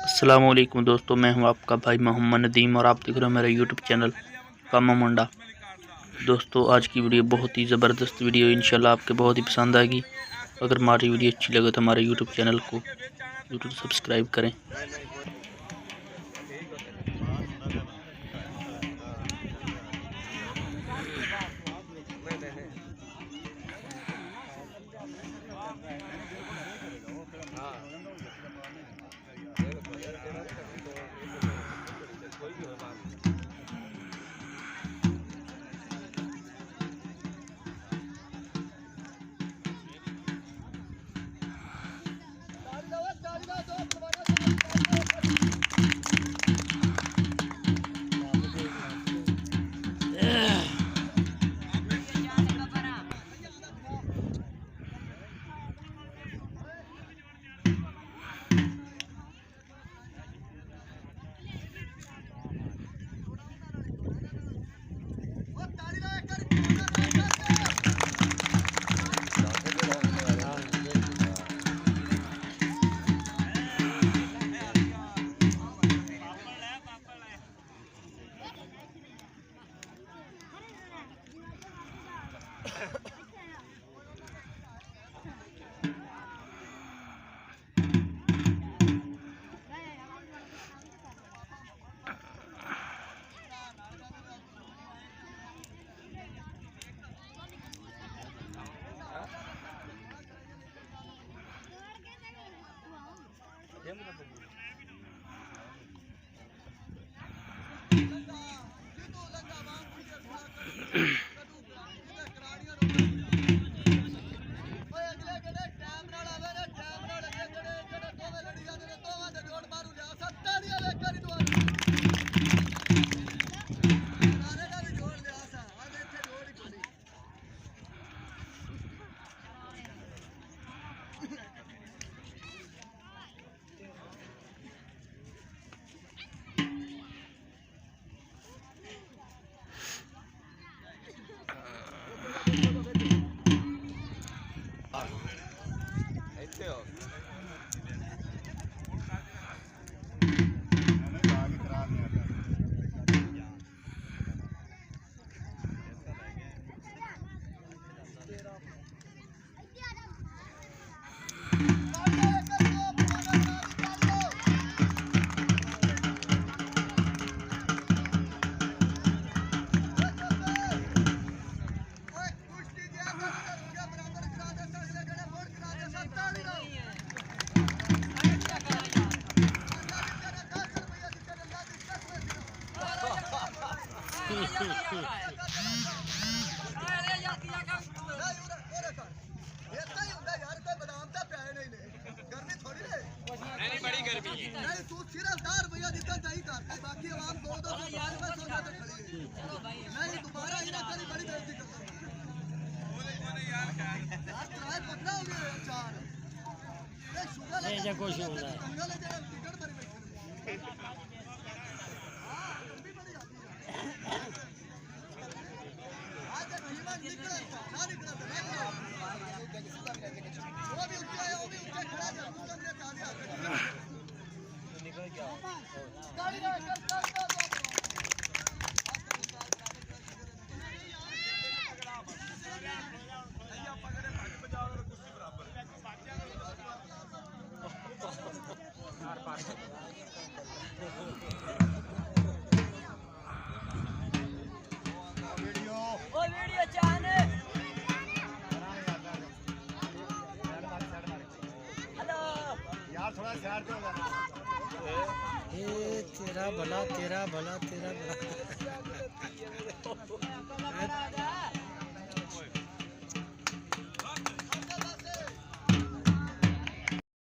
अस्सलामुअलैकुम दोस्तों, मैं हूं आपका भाई मोहम्मद नदीम और आप देख रहे हो मेरा यूट्यूब चैनल कामा मुंडा। दोस्तों आज की वीडियो बहुत ही ज़बरदस्त वीडियो, इंशाल्लाह आपके बहुत ही पसंद आएगी। अगर हमारी वीडियो अच्छी लगे तो हमारे यूट्यूब चैनल को सब्सक्राइब करें। कुछ होता है तेरा भला तेरा भला तेरा भला